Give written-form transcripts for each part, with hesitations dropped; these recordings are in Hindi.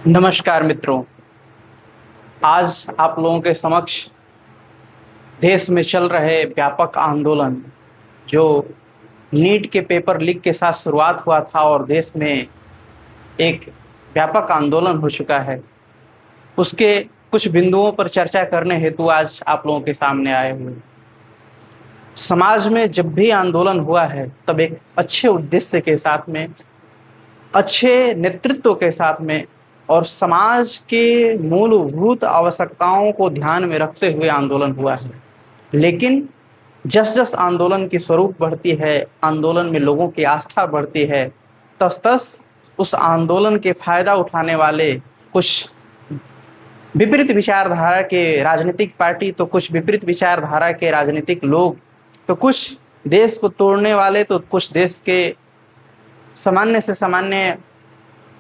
नमस्कार मित्रों। आज आप लोगों के समक्ष देश में चल रहे व्यापक आंदोलन जो नीट के पेपर लीक के साथ शुरुआत हुआ था और देश में एक व्यापक आंदोलन हो चुका है, उसके कुछ बिंदुओं पर चर्चा करने हेतु आज आप लोगों के सामने आए हुए। समाज में जब भी आंदोलन हुआ है तब एक अच्छे उद्देश्य के साथ में, अच्छे नेतृत्व के साथ में और समाज के मूलभूत आवश्यकताओं को ध्यान में रखते हुए आंदोलन हुआ है। लेकिन जस जस आंदोलन की स्वरूप बढ़ती है, आंदोलन में लोगों की आस्था बढ़ती है, तस तस उस आंदोलन के फायदा उठाने वाले कुछ विपरीत विचारधारा के राजनीतिक पार्टी, तो कुछ विपरीत विचारधारा के राजनीतिक लोग, तो कुछ देश को तोड़ने वाले, तो कुछ देश के सामान्य से सामान्य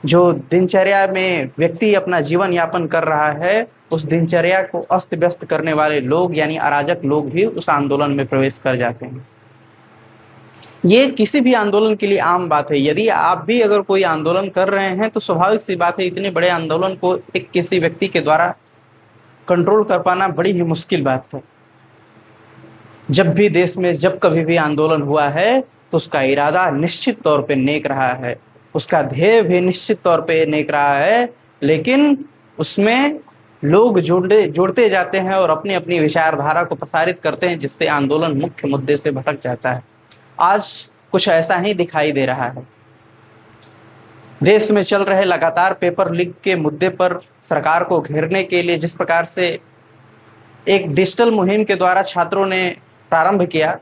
जो दिनचर्या में व्यक्ति अपना जीवन यापन कर रहा है, उस दिनचर्या को अस्त व्यस्त करने वाले लोग यानी अराजक लोग भी उस आंदोलन में प्रवेश कर जाते हैं। ये किसी भी आंदोलन के लिए आम बात है। यदि आप भी अगर कोई आंदोलन कर रहे हैं तो स्वाभाविक सी बात है, इतने बड़े आंदोलन को एक किसी व्यक्ति के द्वारा कंट्रोल कर पाना बड़ी ही मुश्किल बात है। जब भी देश में जब कभी भी आंदोलन हुआ है तो उसका इरादा निश्चित तौर पे नेक रहा है, उसका ध्येय भी निश्चित तौर पे नेक रहा है, लेकिन उसमें लोग जुड़ते जाते हैं और अपनी अपनी विचारधारा को प्रसारित करते हैं, जिससे आंदोलन मुख्य मुद्दे से भटक जाता है। आज कुछ ऐसा ही दिखाई दे रहा है। देश में चल रहे लगातार पेपर लीक के मुद्दे पर सरकार को घेरने के लिए जिस प्रकार से एक डिजिटल मुहिम के द्वारा छात्रों ने प्रारंभ किया,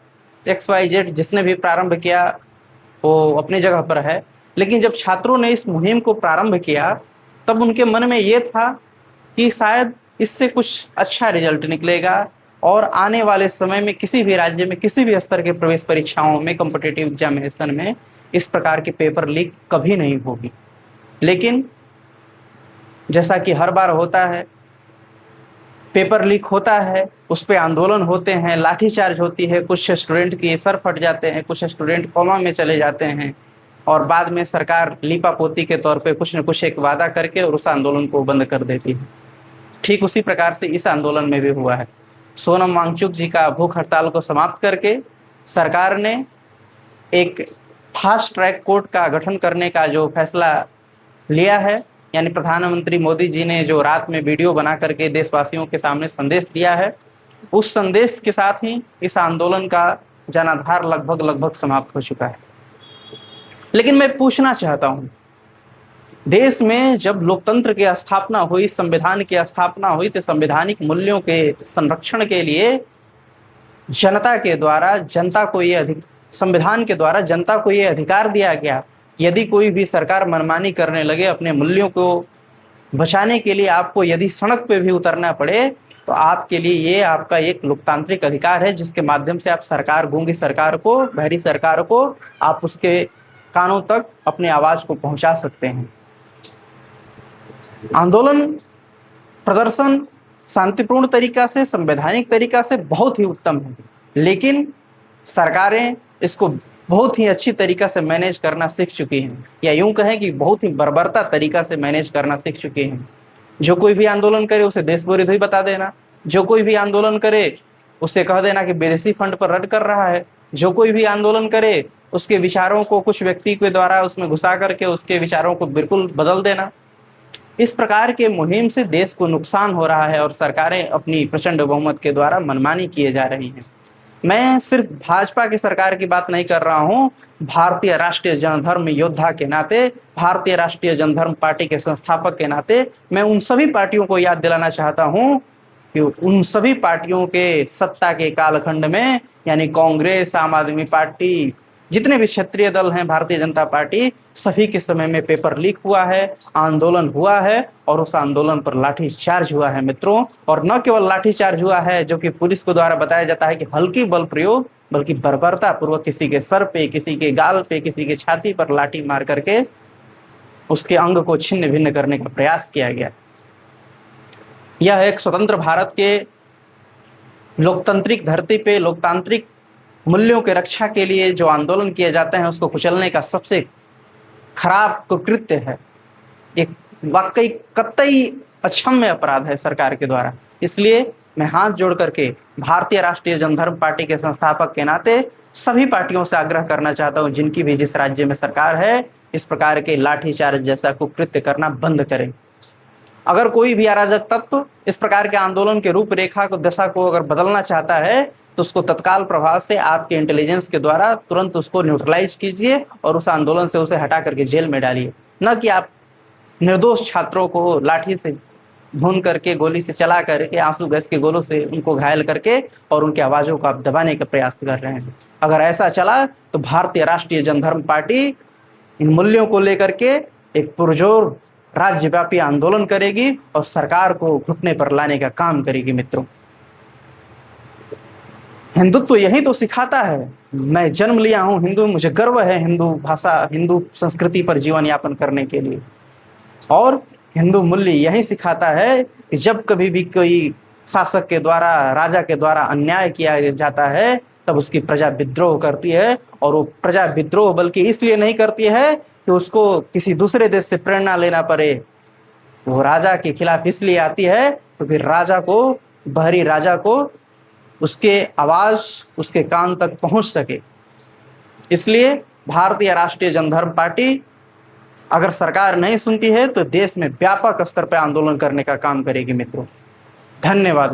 XYZ जिसने भी प्रारंभ किया वो अपनी जगह पर है, लेकिन जब छात्रों ने इस मुहिम को प्रारंभ किया तब उनके मन में ये था कि शायद इससे कुछ अच्छा रिजल्ट निकलेगा और आने वाले समय में किसी भी राज्य में किसी भी स्तर के प्रवेश परीक्षाओं में, कॉम्पिटिटिव एग्जामिनेशन में इस प्रकार के पेपर लीक कभी नहीं होगी। लेकिन जैसा कि हर बार होता है, पेपर लीक होता है, उस पर आंदोलन होते हैं, लाठीचार्ज होती है, कुछ स्टूडेंट के सर फट जाते हैं, कुछ स्टूडेंट कोमा में चले जाते हैं और बाद में सरकार लीपापोती के तौर पे कुछ न कुछ एक वादा करके और उस आंदोलन को बंद कर देती है। ठीक उसी प्रकार से इस आंदोलन में भी हुआ है। सोनम वांगचुक जी का भूख हड़ताल को समाप्त करके सरकार ने एक फास्ट ट्रैक कोर्ट का गठन करने का जो फैसला लिया है, यानी प्रधानमंत्री मोदी जी ने जो रात में वीडियो बना करके देशवासियों के सामने संदेश दिया है, उस संदेश के साथ ही इस आंदोलन का जनाधार लगभग समाप्त हो चुका है। लेकिन मैं पूछना चाहता हूं, देश में जब लोकतंत्र की स्थापना हुई, संविधान की स्थापना हुई, तो संवैधानिक मूल्यों के संरक्षण के लिए जनता के द्वारा संविधान के द्वारा जनता को ये अधिकार दिया गया, यदि कोई भी सरकार मनमानी करने लगे, अपने मूल्यों को बचाने के लिए आपको यदि सड़क पे भी उतरना पड़े, तो आपके लिए ये आपका एक लोकतांत्रिक अधिकार है, जिसके माध्यम से आप सरकार, गूंगी सरकार को, बहरी सरकार को, आप उसके कानों तक अपनी आवाज को पहुंचा सकते हैं। आंदोलन, प्रदर्शन शांतिपूर्ण तरीका से, संवैधानिक तरीका से बहुत ही उत्तम है, लेकिन सरकारें इसको बहुत ही अच्छी तरीका से मैनेज करना सीख चुकी हैं, या यूं कहें कि बहुत ही बर्बरता तरीका से मैनेज करना सीख चुकी हैं। जो कोई भी आंदोलन करे उसे देशविरोधी बता देना, जो कोई भी आंदोलन करे उसे कह देना कि विदेशी फंड पर रद्द कर रहा है, जो कोई भी आंदोलन करे उसके विचारों को कुछ व्यक्ति के द्वारा उसमें घुसा करके उसके विचारों को बिल्कुल बदल देना। इस प्रकार के मुहिम से देश को नुकसान हो रहा है और सरकारें अपनी प्रचंड बहुमत के द्वारा मनमानी किए जा रही हैं। मैं सिर्फ भाजपा की सरकार की बात नहीं कर रहा हूं, भारतीय राष्ट्रीय जनधर्म योद्धा के नाते, भारतीय राष्ट्रीय जनधर्म पार्टी के संस्थापक के नाते मैं उन सभी पार्टियों को याद दिलाना चाहता हूं कि उन सभी पार्टियों के सत्ता के कालखंड में, यानी कांग्रेस, आम आदमी पार्टी, जितने भी क्षेत्रीय दल हैं, भारतीय जनता पार्टी, सभी के समय में पेपर लीक हुआ है, आंदोलन हुआ है और उस आंदोलन पर लाठीचार्ज हुआ है मित्रों। और न केवल लाठीचार्ज हुआ है जो कि पुलिस को द्वारा बताया जाता है कि हल्की बल प्रयोग, बल्कि बर्बरता पूर्वक किसी के सर पे, किसी के गाल पे, किसी के छाती पर लाठी मार करके उसके अंग को छिन्न भिन्न करने का प्रयास किया गया। यह एक स्वतंत्र भारत के लोकतांत्रिक धरती पे लोकतांत्रिक मूल्यों के रक्षा के लिए जो आंदोलन किए जाते हैं उसको कुचलने का सबसे खराब कृत्य है। एक वाकई कतई अक्षम्य अपराध है सरकार के द्वारा। इसलिए मैं हाथ जोड़ करके भारतीय राष्ट्रीय जनधर्म पार्टी के संस्थापक के नाते सभी पार्टियों से आग्रह करना चाहता हूं, जिनकी भी जिस राज्य में सरकार है, इस प्रकार के लाठीचार्ज जैसा कुकृत्य करना बंद करें। अगर कोई भी अराजक तत्व इस प्रकार के आंदोलन के रूपरेखा को, दशा को अगर बदलना चाहता है, तो उसको तत्काल प्रभाव से आपके इंटेलिजेंस के द्वारा तुरंत उसको न्यूट्रलाइज कीजिए और उस आंदोलन से उसे हटा करके जेल में डालिए। न कि आप निर्दोष छात्रों को लाठी से भून करके, गोली से चला करके, आंसू गैस के गोलों से उनको घायल करके और उनकी आवाजों को आप दबाने का प्रयास कर रहे हैं। अगर ऐसा चला तो भारतीय राष्ट्रीय जनधर्म पार्टी इन मूल्यों को लेकर के एक पुरजोर राज्यव्यापी आंदोलन करेगी और सरकार को घुटने पर लाने का काम करेगी। मित्रों, हिंदुत्व यही तो सिखाता है। मैं जन्म लिया हूं हिंदू, मुझे गर्व है हिंदू भाषा, हिंदू संस्कृति पर जीवन यापन करने के लिए। और हिंदू मूल्य यही सिखाता है कि जब कभी भी कोई शासक के द्वारा, राजा के द्वारा अन्याय किया जाता है, तब उसकी प्रजा विद्रोह करती है। और वो प्रजा विद्रोह बल्कि इसलिए नहीं करती है कि उसको किसी दूसरे देश से प्रेरणा लेना पड़े, वो राजा के खिलाफ इसलिए आती है तो फिर राजा को, बहरी राजा को उसके आवाज उसके कान तक पहुंच सके। इसलिए भारतीय राष्ट्रीय जनधर्म पार्टी अगर सरकार नहीं सुनती है तो देश में व्यापक स्तर पर आंदोलन करने का काम करेगी। मित्रों, धन्यवाद।